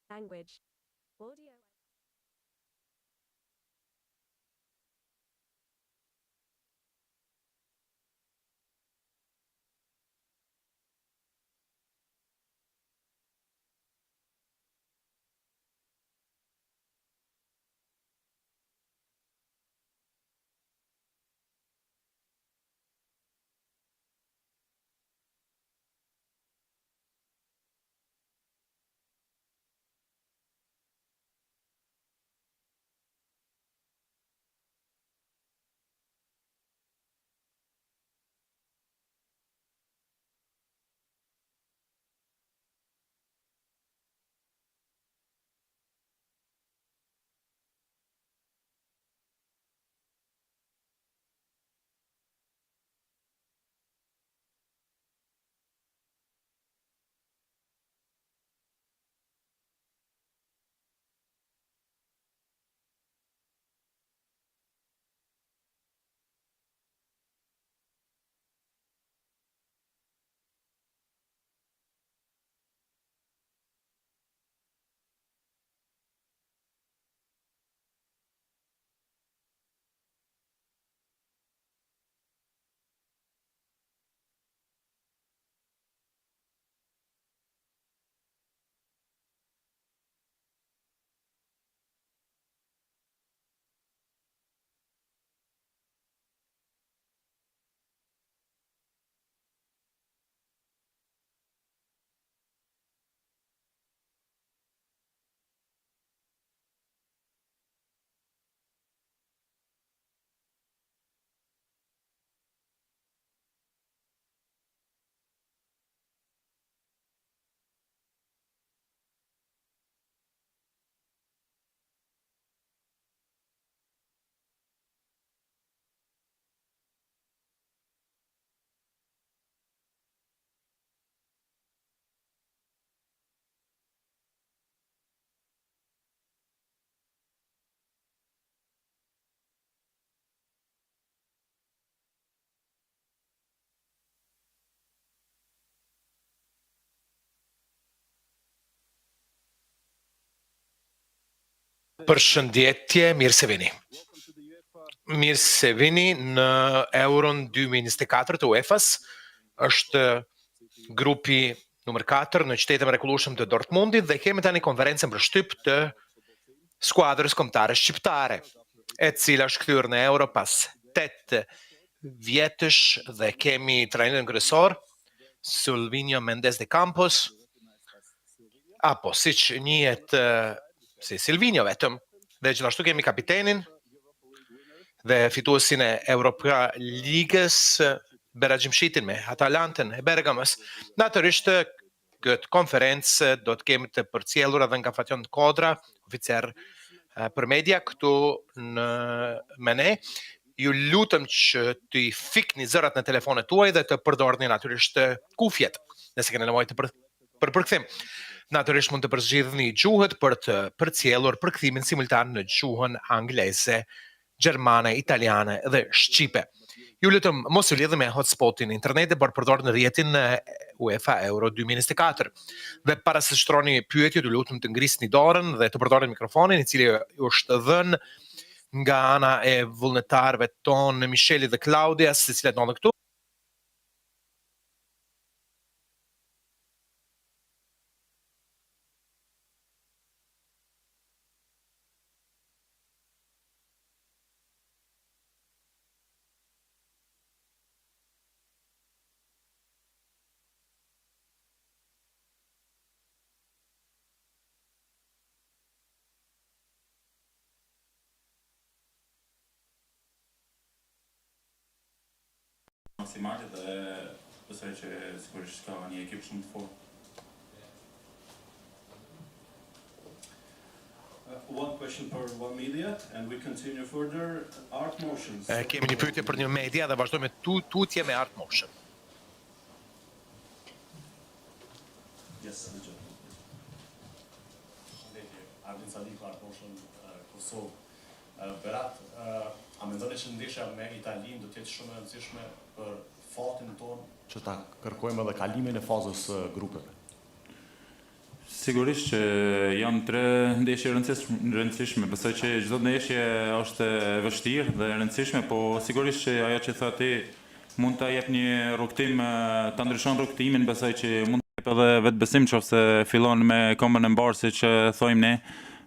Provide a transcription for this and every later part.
Language. Audio. Përshëndetje, mirë se vini. Mirë se vini në Euron 2024 të UEFA-s. Është grupi numër 4 në qytetin e mrekullueshëm të Dortmundit dhe kemi tani konferencën për shtyp të skuadrës kombëtare shqiptare, e cila është kthyer në Euro pas 8 vjetësh dhe kemi trajnerin kryesor Silvinho Mendes de Campos, apo siç njihet si Silvinho vetëm, dhe gjithashtu kemi kapitenin dhe fituesin e Europa Ligës Beragjimshitin me Atalantën e Bergamës. Natyrisht këtë konferencë do të kemi të përcjellur edhe nga Fation Kodra, oficer për media këtu me ne. Ju lutem që të i fikni zërat në telefonet tuaj dhe të përdorni natyrisht kufjet, nëse keni nevojë për përkthim. Natyrisht mund të përzgjidhni gjuhët për të përcjellur përkthimin simultan në gjuhën angleze, gjermane, italiane dhe shqipe. Ju lutem mos u lidhni me hotspotin internetit, por përdorni rrjetin UEFA Euro 2024. Dhe para se shtroni pyetjet, ju lutem të ngrisni dorën dhe të përdorni mikrofonin, i cili ju është dhënë nga ana e vullnetarëve tonë Micheli dhe Claudia, se cilat ndodhen këtu. Maksimale dhe besoj që sigurisht ka një ekip shumë të fortë. One question for one media and we continue further. Art Motions. Kemi një pyetje për një media dhe vazhdojmë me tutje me Art Motion. Yes, Richard. Arvin Salik, Art Motion, Kosovë. Berat, a mendoni që ndeshja me Italinë do të jetë shumë e rëndësishme për fatin tonë që ta kërkojmë edhe kalimin e fazës grupeve? Sigurisht që janë tre ndeshje rëndësishme. Besoj që çdo ndeshje është e vështirë dhe e rëndësishme, po sigurisht që ajo që tha ti mund ta jep një rrugtim, ta ndryshon rrugtimin, besoj që mund të jep edhe vetbesim nëse fillon me këmbën e mbarë siç thojmë ne.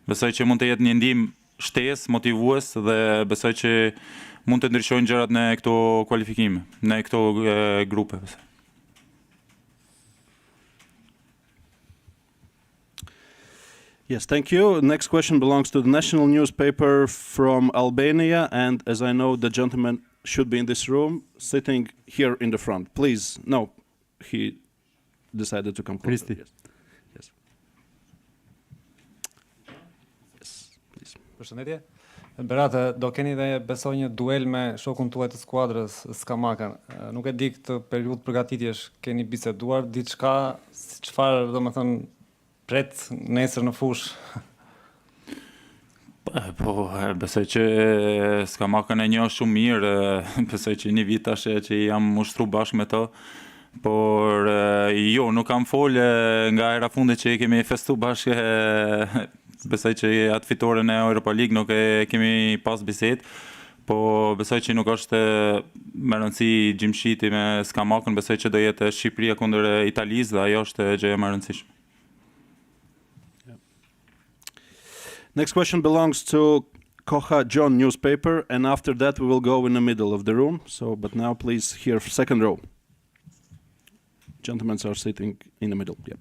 Besoj që mund të jetë një ndihmë shtesë, motivues dhe besoj që mund të ndryshojnë gjërat në këto kualifikime, në këto grupe. Yes, thank you. Next question belongs to the national newspaper from Albania, and as I know, the gentleman should be in this room, sitting here in the front. Please, no, he decided to come closer. Kristi. Yes. Yes, please. Përshëndetje. Berate, do keni dhe besoj një duel me shokun tuaj të skuadrës, Skamakën. Nuk e di këtë periudhë përgatitjesh keni biseduar, diçka, çfarë domethënë pret nesër në fush? Po, besoj që Skamakën e njoh shumë mirë, besoj që një vit tash që jam ushtru bashkë me to, por jo, nuk kam fol nga era fundit që kemi festu bashkë, besoj që atë fitoren e Europa League nuk e kemi pas bisedë, po besoj që nuk është me rëndësi gjimshiti me Skamakën, besoj që do jetë Shqipëria kundër Italisë dhe ajo është gjëja më e rëndësishme. Next question belongs to Koha John newspaper, and after that we will go in the middle of the room. So, but now please here, second row. Gentlemen are sitting in the middle. Yeah.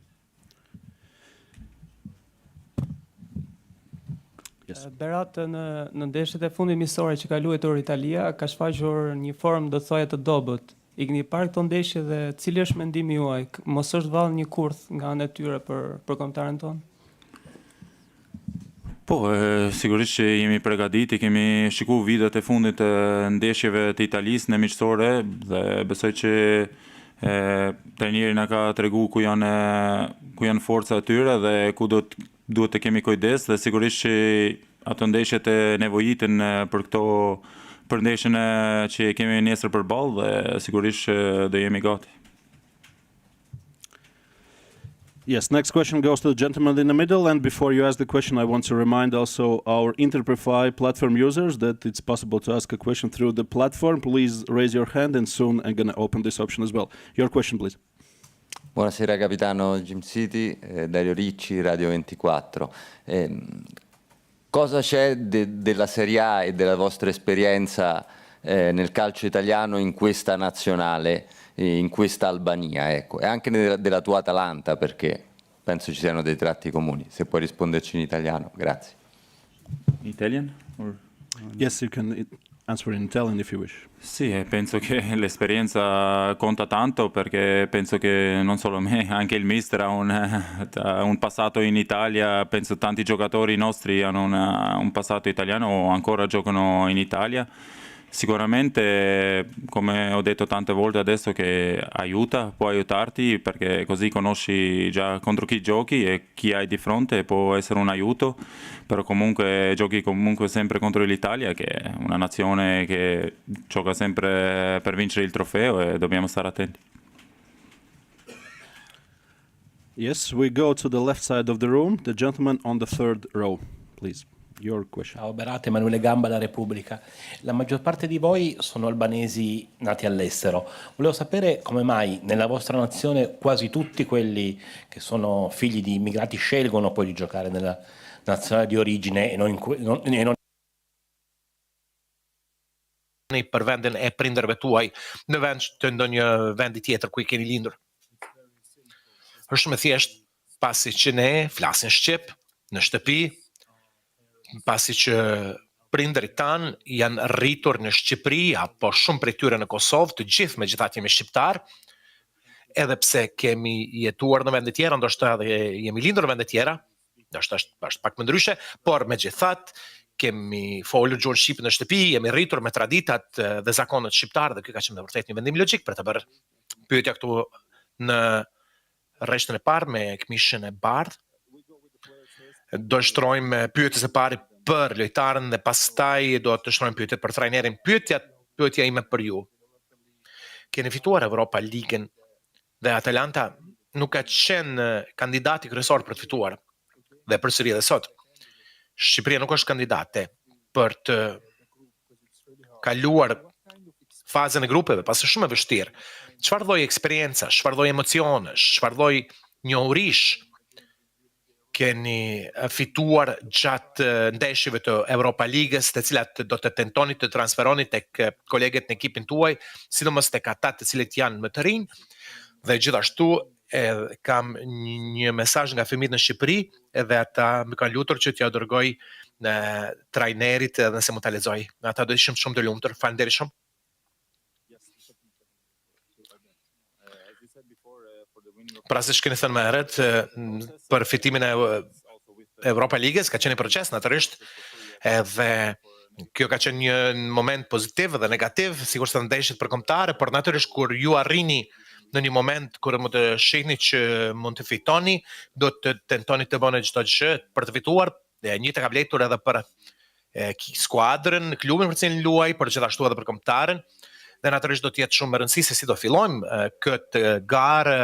Yes. Berat, në ndeshjet e fundit miqësore që ka luajtur Italia, ka shfaqur një formë do thoya të dobët. I keni parë këto ndeshje dhe cili është mendimi juaj? Mos është vallë një kurth nga ana e tyre për kombëtaren tonë? Po, sigurisht që jemi përgatitur, kemi shikuar videot e fundit të ndeshjeve të Italisë në miqësore dhe besoj që trajneri na ka treguar ku janë forcat e tyre dhe ku duhet të kemi kujdes dhe sigurisht që ato ndeshje të nevojiten për ndeshjen që kemi nesër përballë dhe sigurisht do jemi gati. Yes, next question goes to the gentleman in the middle, and before you ask the question, I want to remind also our Interprefy platform users that it's possible to ask a question through the platform. Please raise your hand, and soon I'm going to open this option as well. Your question, please. Buonasera capitano Jim City, Dario Ricci, Radio 24. Cosa c'è della Serie A e della vostra esperienza nel calcio italiano in questa nazionale, in questa Albania, ecco, e anche della tua Atalanta, perché penso ci siano dei tratti comuni. Se puoi risponderci in italiano, grazie. Italian? Or... Yes, you can answer in Italian if you wish. Sì, penso che l'esperienza conta tanto perché penso che non solo me, anche il mister ha un passato in Italia, penso tanti giocatori nostri hanno un passato italiano o ancora giocano in Italia. Sicuramente, come ho detto tante volte adesso, che può aiutarti perché così conosci già contro chi giochi e chi hai di fronte, può essere un aiuto, però comunque giochi comunque sempre contro l'Italia, che è una nazione che gioca sempre per vincere il trofeo e dobbiamo stare attenti. Yes, we go to the left side of the room. The gentleman on the third row, please. Your question. Ciao Berate, Emanuele Gamba da Repubblica. La maggior parte di voi sono albanesi nati all'estero. Volevo sapere come mai nella vostra nazione quasi tutti quelli che sono figli di immigrati scelgono poi di giocare nella nazionale di origine e non për vendin e prindërve tuaj në vend të ndonjë vendi tjetër ku I keni lindur. Është më thjesht pasi që ne flasin shqip në shtëpi, pasi që prindërit tanë janë rritur në Shqipëri apo shumë prej tyre në Kosovë, të gjithë megjithatë jemi shqiptar, edhe pse kemi jetuar në vende tjera, ndoshta edhe jemi lindur në vende tjera, ndoshta është pak më ndryshe, por megjithatë kemi folur gjuhën shqipe në shtëpi, jemi rritur me traditat dhe zakonet shqiptare dhe ky ka qenë me vërtet një vendim logjik për të bërë pyetja këtu në rreshtën e parë me këmishën e bardhë. Do shtrojmë pyetjes e pari për lojtarën dhe pastaj do të shtrojmë pyetjet për trajnerin. Pyetja ime për ju. Keni fituar Europa Ligën dhe Atalanta nuk ka qenë kandidati kryesor për të fituar. Dhe përsëri edhe sot, Shqipëria nuk është kandidate për të kaluar fazën e grupeve, pas është shumë e vështirë. Çfarë lloj eksperjenca, çfarë lloj emocionesh, çfarë lloj njohurish keni fituar gjatë ndeshjeve të Europa Ligës, të cilat do të tentoni të transferoni tek kolegët në ekipin tuaj, sidomos tek ata të cilët janë më të rinj, dhe gjithashtu kam një mesazh nga fëmijët në Shqipëri, edhe ata më kanë lutur që t'ja dërgoj në trajnerit edhe nëse mund ta lexoj. Ata do ishim shumë të lumtur. Faleminderit shumë. Pra se shkeni thënë më herët, për fitimin e Europa Ligës ka qenë një proces natyrisht, edhe kjo ka qenë një moment pozitiv dhe negativ, sigurisht të ndeshjet përkombëtare, por natyrisht kur ju arrini në një moment kur mund të shihni që mund të fitoni, do të tentoni të bëni çdo gjë për të fituar. Një të ka vlerëtur edhe për skuadrën, klubin për cilin luaj, por gjithashtu edhe për kombëtarën. Dhe natyrisht do të jetë shumë e rëndësishme se si do fillojmë këtë garë,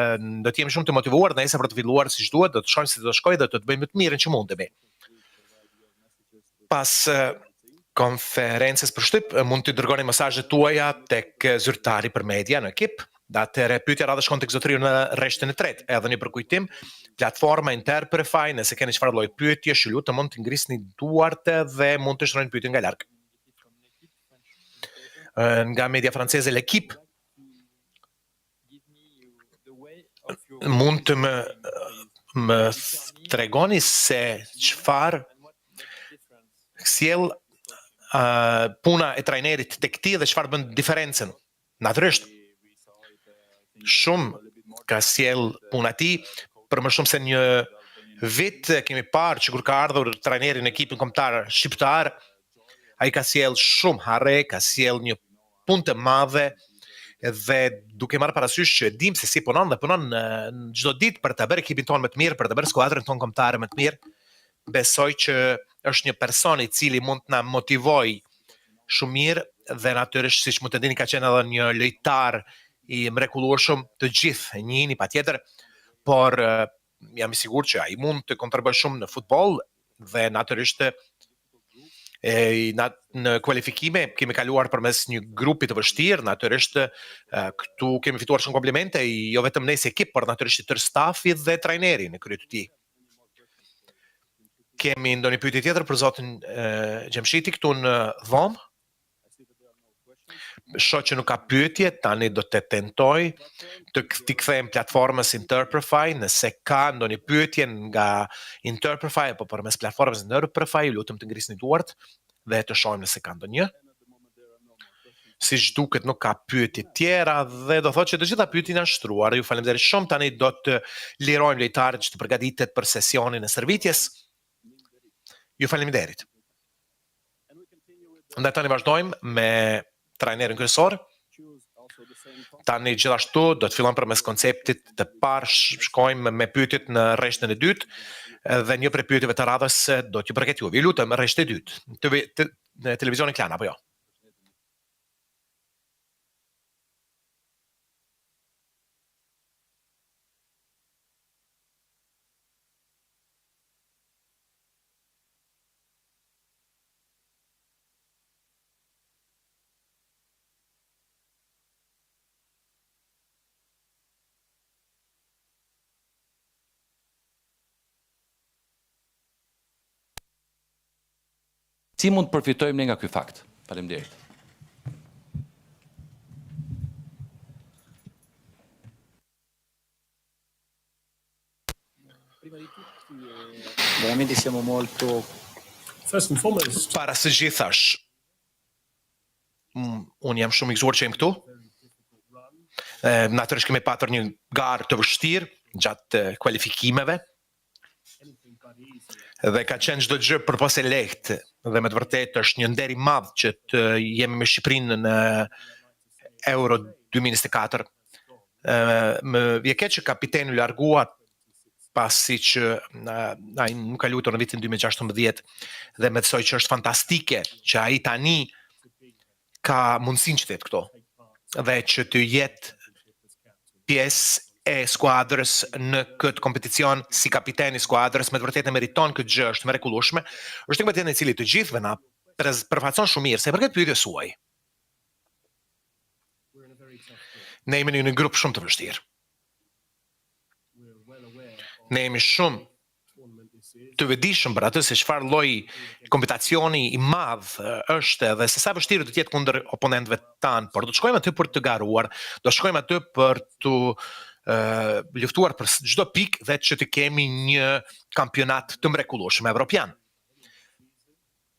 do të jemi shumë të motivuar nëse për të filluar siç duhet, do të shohim se do të shkojë dhe do të bëjmë më të mirën që mundemi. Pas konferencës për shtyp, mund të dërgoni mesazhet tuaja tek zyrtari për media në ekip. Atëherë pyetja radhës shkon tek zotëriu në rreshtën e tretë. Edhe një përkujtim, platforma Interprefy, nëse keni çfarë lloj pyetje, ju lutem mund të ngrisni duart dhe mund të shkruani pyetjen nga larg. Nga media franceze L'Equipe, mund të më tregoni se çfarë sjell puna e trajnerit tek ti dhe çfarë bën diferencën? Natyrisht, shumë ka sjell puna ti, për më shumë se një vit kemi parë që kur ka ardhur trajneri në ekipin kombëtar shqiptar, ai ka sjell shumë harre, ka sjell një punë të madhe, dhe duke marrë parasysh që dim se si punon dhe punon çdo ditë për ta bërë ekipin tonë më të mirë, për ta bërë skuadrën tonë kombëtare më të mirë, besoj që është një person i cili mund të na motivoj shumë mirë, dhe natyrisht siç mund të dini ka qenë edhe një lojtar i mrekullueshëm, të gjithë e njihni patjetër, por jam i sigurt që ai mund të kontribuojë shumë në futboll dhe natyrisht në kualifikime kemi kaluar përmes një grupi të vështirë, natyrisht këtu kemi fituar shumë komplimente, jo vetëm ne si ekip, por natyrisht tërë stafi dhe trajneri në krye të tij. Kemi ndonjë pyetje tjetër për zotin Xhamshiti këtu në dhomë? Shoh që nuk ka pyetje, tani do të tentoj të kthejmë platformës Interprefy, nëse ka ndonjë pyetje nga Interprefy apo përmes platformës Interprefy, ju lutem të ngrisni duart dhe të shohim nëse ka ndonjë. Siç duket nuk ka pyetje tjera dhe do thotë që të gjitha pyetjet janë shtruar. Ju faleminderit shumë, tani do të lirojmë lojtarët që të përgatitet për sesionin e shërbitjes. Ju faleminderit. Ndaj tani vazhdojmë me trajnerin kryesor. Tani gjithashtu do të fillojmë përmes konceptit të parë, shkojmë me pyetjet në rreshtën e dytë dhe një prej pyetjeve të radhës do t'ju përket juve. Ju lutem, rreshtë e dytë. Në televizionin Klan apo jo? Si mund të përfitojmë ne nga ky fakt? Faleminderit. Veramente siamo molto... Para së gjithash, unë jam shumë i gëzuar që jem këtu. Natyrisht kemi patur një garë të vështirë gjatë kualifikimeve. Dhe ka qenë çdo gjë përpos e lehtë, dhe me të vërtetë është një nder i madh që të jemi me Shqipërinë në Euro 2024. Më vjen keq që kapiteni u largua pasi që ai nuk ka luajtur në vitin 2016 dhe mendoj që është fantastike që ai tani ka mundësinë që të jetë këto dhe që të jetë pjesë e skuadrës në këtë kompeticion si kapiteni i skuadrës, me të vërtetë meriton këtë gjë, është mrekullueshme. Është një kompeticion i cili të gjithëve na përfaqëson shumë mirë, se për këtë pyetje suaj. Ne jemi në një grup shumë të vështirë. Ne jemi shumë të vëdijshëm për atë se çfarë lloj kompetacioni i madh është dhe se sa vështirë do të jetë kundër oponentëve tanë, por do të shkojmë aty për të garuar, do shkojmë aty për të luftuar për çdo pikë dhe që të kemi një kampionat të mrekullueshëm evropian.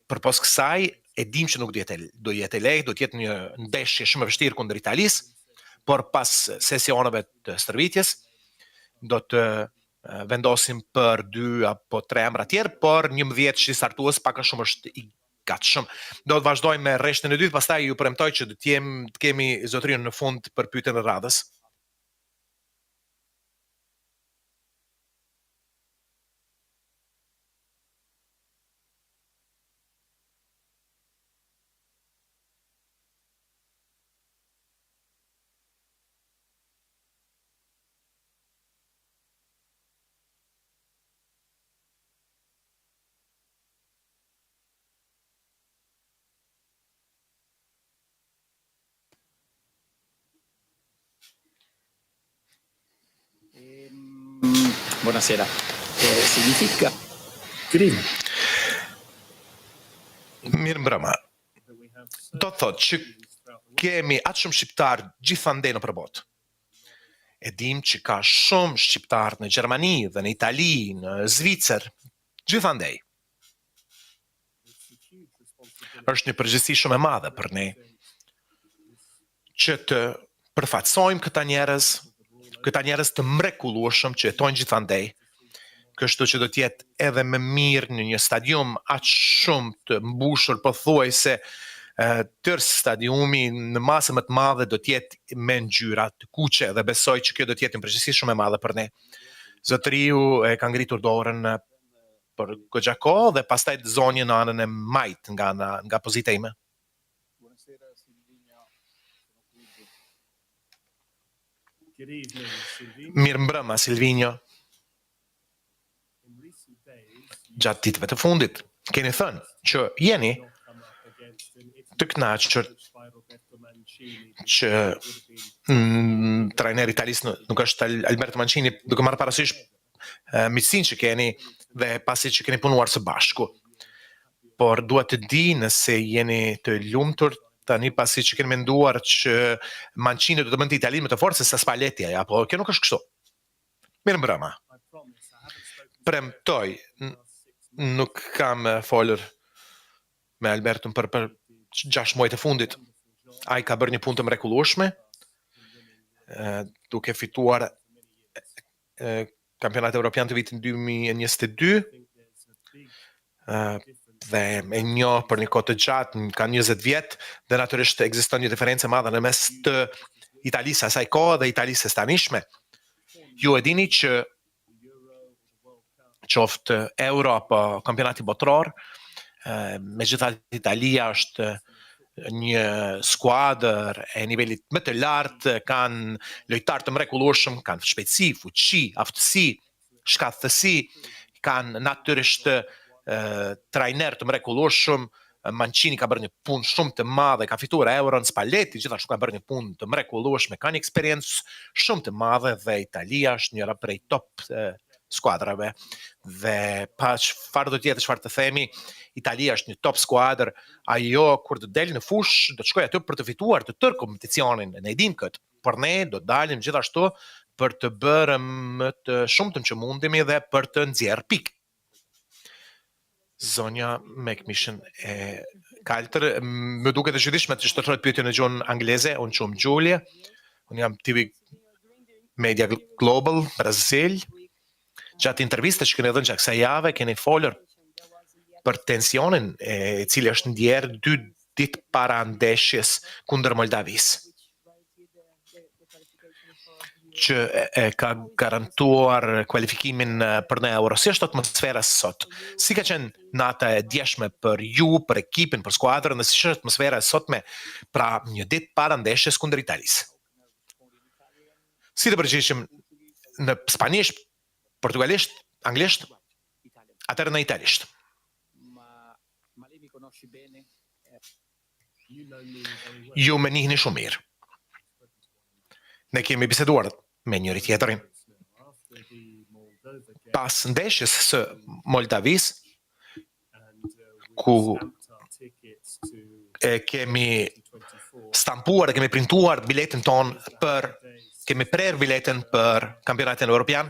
Përpos kësaj, e dim që nuk do jetë lehtë, do të jetë një ndeshje shumë e vështirë kundër Italisë, por pas sesioneve të stërvitjes do të vendosim për 2 apo 3 emra tjerë, por 11 që startues pak a shumë është i gatshëm. Do të vazhdojmë me rreshtën e dytë, pastaj ju premtoj që të kemi zotërinë në fund për pyetjen e radhës. Buonasera. Significa Mirë mbrëma. Do të thotë që kemi atë shumë shqiptar gjithandej në përbot. E dim që ka shumë shqiptar në Gjermani dhe në Itali, në Zvicër, gjithandej. Është një përgjegjësi shumë e madhe për ne që të përfaqësojmë këta njerëz të mrekullueshëm që jetojnë gjithandej. Kështu që do të jetë edhe më mirë në një stadium aq shumë të mbushur, pothuajse tërë stadiumi në masë më të madhe do të jetë me ngjyra të kuqe dhe besoj që kjo do të jetë një përgjegjësi shumë e madhe për ne. Zotëriu e ka ngritur dorën për goxha kohë dhe pastaj zonjë në anën e majt nga pozita ime. Mirë mbrëma, Silvinjo. Gjatë ditëve të fundit, keni thënë që jeni të kënaqur që trajneri italisë nuk është Alberto Mancini, duke marrë parasysh miqësinë që keni dhe pasi që keni punuar së bashku. Por dua të di nëse jeni të lumtur tani pasi që keni menduar që Mancini do të bënte Italinë më të fortë se Spalletti, apo kjo nuk është kështu. Mirë mbrëma. Premtoj, nuk kam folur me Alberton për 6 muajt e fundit. Ai ka bërë një punë të mrekullueshme, duke fituar kampionatin evropian të vitit 2022. Dhe e njoh për një kohë të gjatë, ka 20 vjet, dhe natyrisht ekziston një diferencë e madhe në mes të Italisë asaj kohe dhe Italisë së tanishme. Ju e dini që qoftë Euro apo kampionati botror, megjithatë Italia është një skuadër e nivelit më të lartë, kanë lojtarë të mrekullueshëm, kanë shpejtësi, fuqi, aftësi, shkathtësi, kanë natyrisht trajner të mrekullueshëm. Mancini ka bërë një punë shumë të madhe, ka fituar Euron, Spalletti gjithashtu ka bërë një punë të mrekullueshme, ka një eksperiencë shumë të madhe dhe Italia është njëra prej top skuadrave. Dhe pa çfarë do të jetë, çfarë të themi, Italia është një top skuadër, ajo kur të del në fush do të shkojë aty për të fituar të tërë kompeticionin, ne e dim këtë, por ne do dalim gjithashtu për të bërë më të shumtën që mundemi dhe për të nxjerrë pikë. Zonja McMission e kaltër, më duket e çuditshme të shtohet pyetjen në gjuhën angleze, unë quhem Giulia, unë jam TV Media Global, Brazil. Gjatë intervistës që keni dhënë gjatë kësaj jave, keni folur për tensionin e cili është ndjerë 2 ditë para ndeshjes kundër Moldavisë, që ka garantuar kualifikimin për në Euro. Si është atmosfera sot? Si ka qenë nata e djeshme për ju, për ekipin, për skuadrën, dhe si është atmosfera sotme pra një ditë para ndeshjes kundër Italisë? Si të përgjigjeshim në spanjisht, portugalisht, anglisht, atëherë në italisht. Ma lei mi conosci bene? Ju më njihni shumë mirë. Ne kemi biseduar me njëri tjetërin. Pas ndeshjes së Moldavis, ku kemi stampuar, kemi printuar biletën tonë kemi prerë biletën për kampionatin evropian.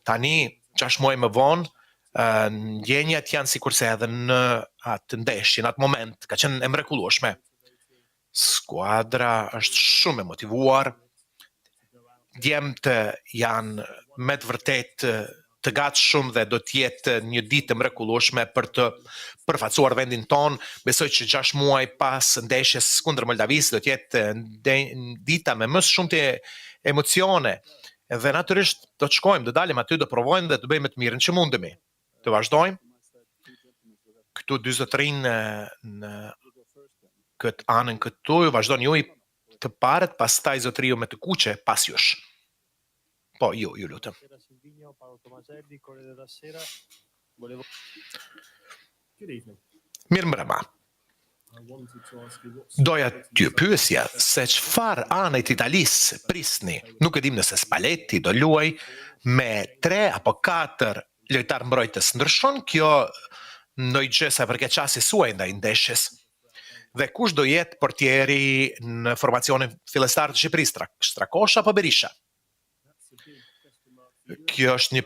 Tani, 6 muaj më vonë, ndjenjat janë sikurse edhe në atë ndeshje, në atë moment, ka qenë e mrekullueshme. Skuadra është shumë e motivuar. Djemtë janë me të vërtet të gatshëm dhe do të jetë një ditë e mrekullueshme për të përfaqësuar vendin ton. Besoj që 6 muaj pas ndeshjes kundër Moldavisë do të jetë dita me më shumë të emocione. Dhe natyrisht do të shkojmë, do dalim aty, do provojmë dhe të bëjmë të mirën që mundemi. Të vazhdojmë. Këtu 43 në këtë anën këtu, vazhdojnë ju të parët, pastaj zotëriu me të kuqe pas jush. Po, ju lutëm. Mirë mbrëma. Doja t'ju pyesja se çfarë anët Italisë prisni. Nuk e dim nëse Spalletti do luaj me 3 apo 4 lojtar mbrojtës. Ndryshon kjo ndonjë gjë sa përket çastit suaj ndaj ndeshjes? Dhe kush do jetë portieri në formacionin fillestar të Shqipërisë, Strakosha apo Berisha? Kjo është një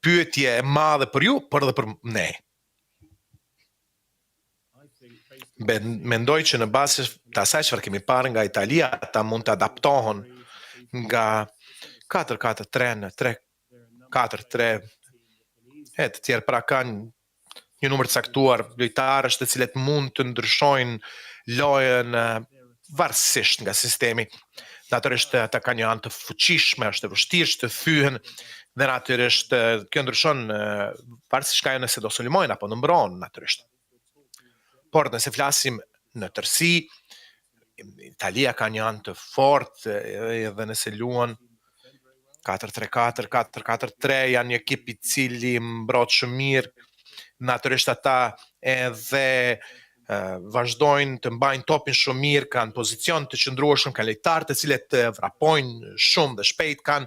pyetje e madhe për ju, por edhe për ne. Mendoj që në bazë të asaj çfarë kemi parë nga Italia, ata mund të adaptohen nga 4-4-3 në 3-4-3. Të tjerë pra kanë një numër të caktuar lojtarësh të cilët mund të ndryshojnë lojën varësisht nga sistemi. Natyrisht ata kanë një anë të fuqishme, është e vështirë të thyhen dhe natyrisht kjo ndryshon varësisht ka nëse do sulmojnë apo nëmbron natyrisht. Por nëse flasim në tërësi, Italia ka një anë të fortë edhe nëse luan 4-3-4, 4-4-3, janë një ekip I cili mbrojt shumë mirë. Natyrisht ata edhe vazhdojnë të mbajnë topin shumë mirë, kanë pozicion të qëndrueshëm, kanë lojtarë të cilët vrapojnë shumë dhe shpejt, kanë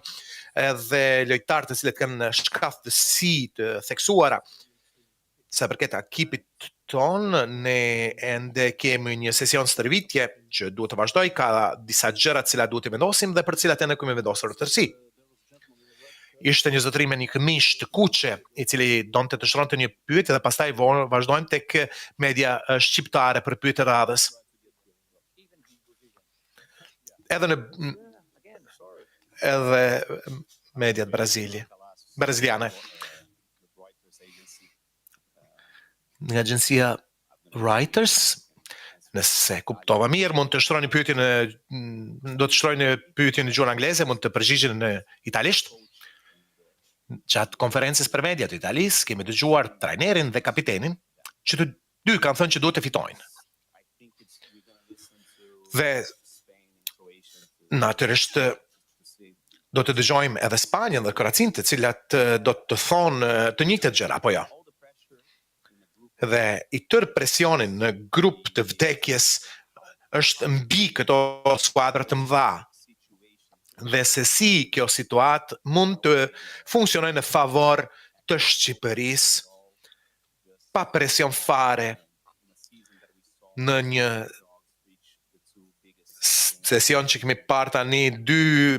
edhe lojtarë të cilët kanë shkaftësi të theksuara. Sa përket ekipit ton, ne ende kemi një sesion stërvitje që duhet të vazhdoj, ka disa gjëra të cilat duhet të vendosim dhe për cilat ende kemi vendosur në tërësi. Ishte një zotërim me një këmish të kuqe, I cili donte të shronte një pyetje dhe pastaj vazhdojmë tek media shqiptare për pyetje radhës. Edhe mediat braziliane. Nga agjencia Reuters, nëse kuptova mirë, mund të shtrojnë pyetje në gjuhën angleze, mund të përgjigjen në italisht. Gjatë konferencës për media të Italisë, kemi dëgjuar trajnerin dhe kapitenin, që të dy kanë thënë që duhet të fitojnë. Dhe natyrisht do të dëgjojmë edhe Spanjën dhe Kroacin, të cilat do të thonë të njëjtat gjëra, apo jo? Dhe I tërë presionin në grup të vdekjes është mbi këto skuadra të mëdha. Dhe se si kjo situatë mund të funksionojë në favor të Shqipërisë pa presion fare në një sesion që kemi parë tani 2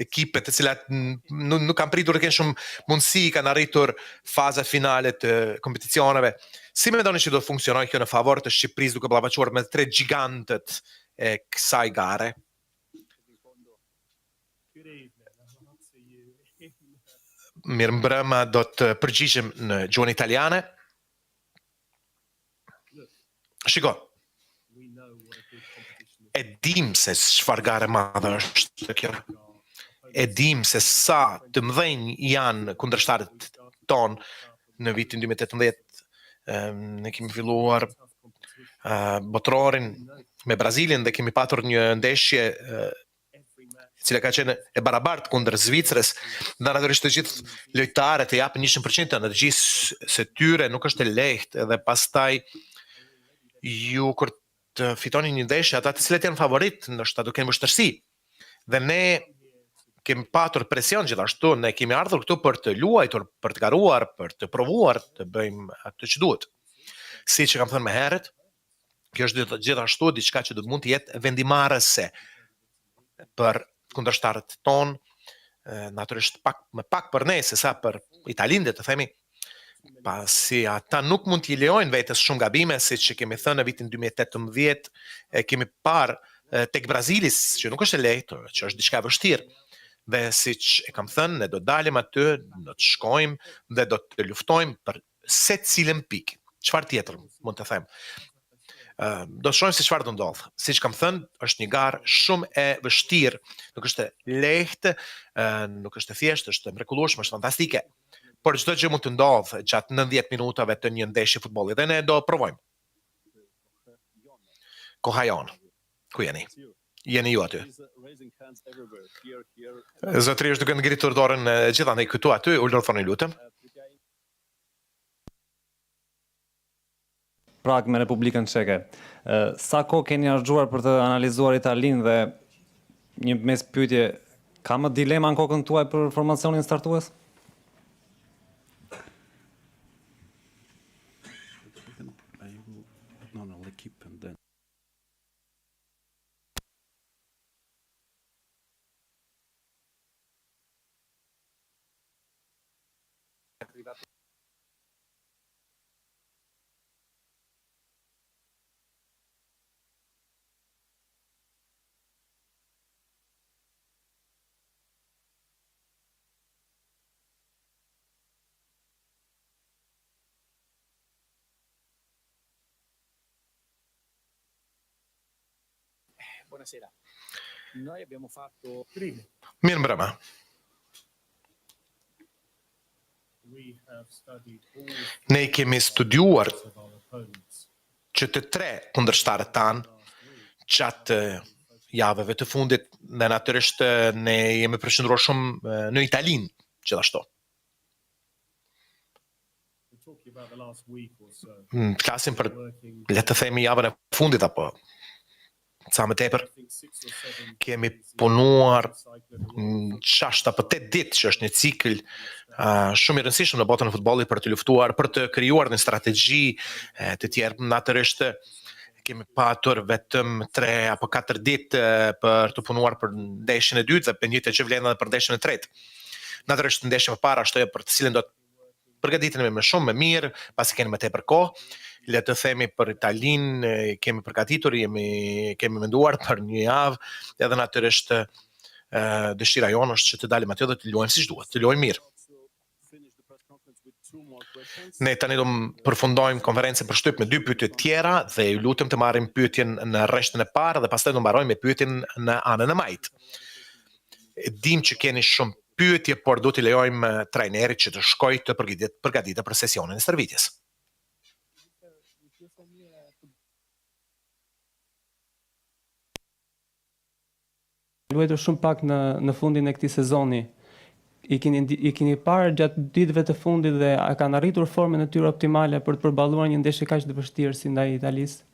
ekipe të cilat nuk kanë pritur të kenë shumë mundësi, kanë arritur faza finale të kompeticioneve. Si mendoni që do të funksionojë kjo në favor të Shqipërisë duke ballafaqur me 3 gjigantët e kësaj gare? Mirë mbrëma, do të përgjigjem në gjuhën italiane. Shiko, e dim se çfarë gare madhe është kjo. E dim se sa të mëdhenj janë kundërshtarët ton në vitin 2018. Ne kemi filluar botrorin me Brazilin dhe kemi patur një ndeshje cila ka qenë e barabartë kundër Zvicrës, dhe natyrisht të gjithë lojtarët e japin 100% në të gjithë se tyre nuk është e lehtë dhe pastaj ju kur të fitoni një ndeshje ata të cilët janë favorit ndoshta do kenë vështirësi. Dhe ne kemi patur presion gjithashtu, ne kemi ardhur këtu për të luajtur, për të garuar, për të provuar të bëjmë atë që duhet. Siç e kam thënë më herët, kjo është gjithashtu diçka që do të mund të jetë vendimarrëse për kundërshtarët ton, natyrisht më pak për ne se sa për Italinë, të themi, pasi ata nuk mund t'i lejojnë vetes shumë gabime, siç e kemi thënë në vitin 2018, kemi parë tek Brazili që nuk është e lehtë, që është diçka e vështirë. Dhe siç e kam thënë, ne do dalim aty, do të shkojmë dhe do të luftojmë për secilën pikë. Çfarë tjetër mund të them? Do të shohim se çfarë do ndodh. Siç kam thënë, është një garë shumë e vështirë, nuk është e lehtë, nuk është e thjeshtë, është mrekullueshme, është fantastike. Por çdo gjë mund të ndodhë gjatë 90 minutave të një ndeshje futbolli dhe ne do provojmë. Koha jonë. Ku jeni? Jeni ju aty. Zotëri është duke ngritur dorën gjithandaj këtu aty, urdhëroni lutem. Prag me Republikën Çeke. Sa kohë keni harxuar për të analizuar Italinë dhe një mes pyetje, ka më dilema në kokën tuaj për formacionin startues? Buonasera. Noi abbiamo fatto Mirë mbrëma. Ne kemi studiuar që të tre kundërshtarët tanë gjatë javëve të fundit dhe natyrisht ne jemi përqendruar shumë në Italinë gjithashtu. Flasim për, le të themi, javën e fundit apo sa më tepër. Kemi punuar 6 apo 8 ditë, që është një cikël shumë i rëndësishëm në botën e futbollit për të luftuar, për të krijuar një strategji të tjerë. Natyrisht kemi patur vetëm 3 apo 4 ditë për të punuar për ndeshjen e dytë dhe për njëjtë gjë vlen edhe për ndeshjen e tretë. Natyrisht ndeshja e parë është ajo për të cilën do të përgatitemi më shumë më mirë, pasi kemi më tepër kohë. Le të themi për Italinë kemi përgatitur, kemi menduar për një javë, edhe natyrisht dëshira jonë është që të dalim aty dhe të luajmë siç duhet, të luajmë mirë. Ne tani do përfundojmë konferencën për shtyp me 2 pyetje tjera dhe ju lutem të marrim pyetjen në rreshtën e parë dhe pastaj do mbarojmë me pyetjen në anën e majtë. Dim që keni shumë pyetje, por do t'i lejojmë trajnerit që të shkojë të përgatitet për sesionin e stërvitjes. Luajtur shumë pak në fundin e këtij sezoni. I keni parë gjatë ditëve të fundit dhe a kanë arritur formën e tyre optimale për të përballuar një ndeshje kaq të vështirë si ndaj Italisë?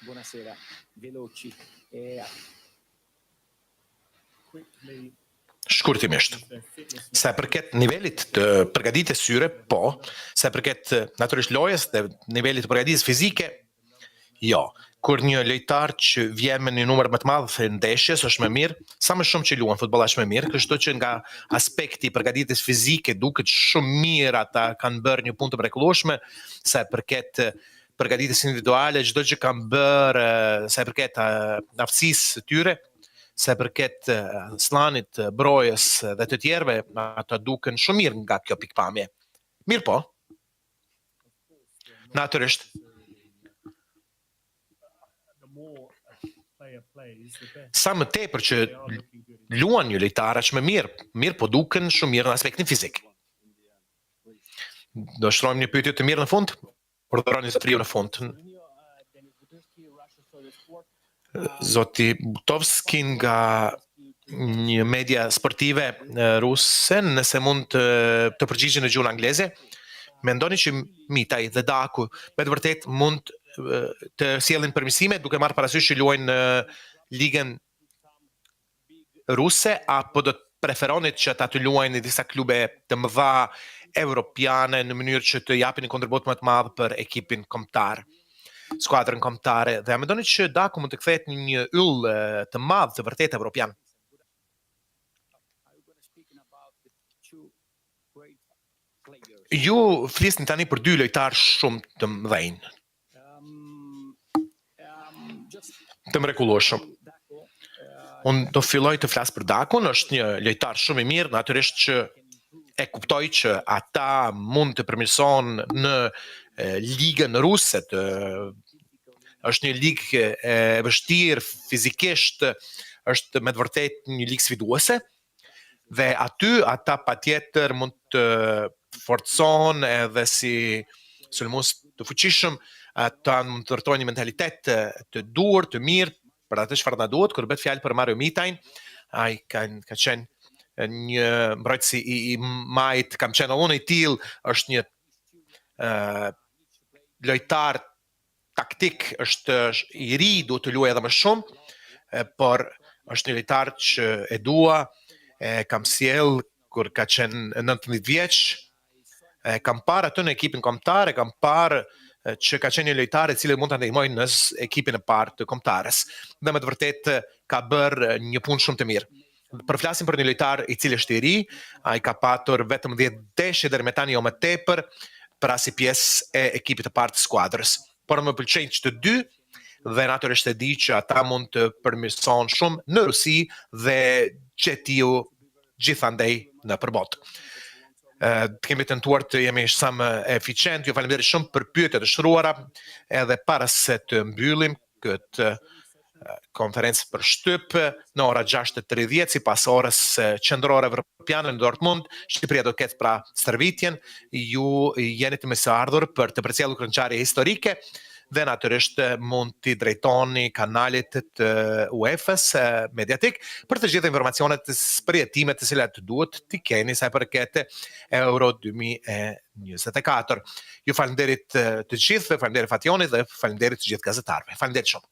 Buonasera, veloci. Shkurtimisht. Sa përket nivelit të përgatitjes syre, po. Sa përket natyrisht lojës dhe nivelit të përgatitjes fizike, jo. Kur një lojtar që vjen me një numër më të madh të ndeshjes është më mirë, sa më shumë që luan futboll është më mirë, kështu që nga aspekti i përgatitjes fizike duket shumë mirë, ata kanë bërë një punë të mrekullueshme. Sa përket përgatitjes individuale, çdo gjë kanë bërë, sa përket aftësisë së tyre, sa përket slanit, brojës dhe të tjerëve, ata duken shumë mirë nga kjo pikpamje. Mirë po. Natyrisht. Sa më tepër që luan një lojtar aq më mirë po duken shumë mirë në aspektin fizik. Do shtrojmë një pyetje të mirë në fund? Urdhëroni zotëriu në fund. Zoti Butovski nga një media sportive ruse, nëse mund të përgjigjen në gjuhën angleze, mendoni që Mitaj dhe Daku me të vërtet mund të sjellin përmirësime duke marrë parasysh që luajnë në ligën ruse, apo do të preferonit që ata të luajnë në disa klube të mëdha evropiane në mënyrë që të japin një kontribut më të madh për ekipin kombëtar, skuadrën kombëtare, dhe a mendoni që Daku mund të kthehet në një yll të madh të vërtet evropian? Ju flisni tani për dy lojtarë shumë të mëdhenj, të mrekullueshëm. Unë do filloj të flas për Dakun, është një lojtar shumë i mirë, natyrisht që e kuptoj që ata mund të përmirësohen në ligën ruse, është një ligë e vështirë fizikisht, është me të vërtetë një ligë sfiduese, dhe aty ata patjetër mund të forcohen edhe si sulmues të fuqishëm, ata mund të ndërtojnë një mentalitet të duhur, të mirë, për atë çfarë na duhet. Kur bëhet fjalë për Mario Mitajn, ai ka qenë një mbrojtës i majt, kam qenë unë i tillë, është një lojtar taktik, është i ri, duhet të luajë edhe më shumë, por është një lojtar që e dua, kam sjell kur ka qenë 19 vjeç, kam parë aty në ekipin kombëtar, kam parë që ka qenë një lojtar i cili mund ta ndihmojë në ekipin e parë të kombëtarës. Dhe me të vërtetë ka bërë një punë shumë të mirë. Përflasim për një lojtar i cili është i ri, ai ka patur vetëm 10 ndeshje deri më tani jo më tepër pra si pjesë e ekipit të parë të skuadrës. Por më pëlqejnë që të dy, dhe natyrisht e di që ata mund të përmirësohen shumë në Rusi dhe gjetiu gjithandej në përbot. Kemi tentuar të jemi sa më eficient. Ju faleminderit shumë për pyetjet e shtruara, edhe para se të mbyllim këtë konferencë për shtyp në ora 6:30 sipas orës qendrore evropiane në Dortmund, Shqipëria do të ketë pra stërvitjen. Ju jeni të mësuar për të përcjellur këngëngjarje historike dhe natyrisht mund t'i drejtoni kanalit të UEFA-s mediatik për të gjitha informacionet për jetimet të cilat duhet t'i keni sa i përket Euro 2024. Ju faleminderit të gjithëve, faleminderit Fationit dhe faleminderit të gjithë gazetarëve. Faleminderit shumë.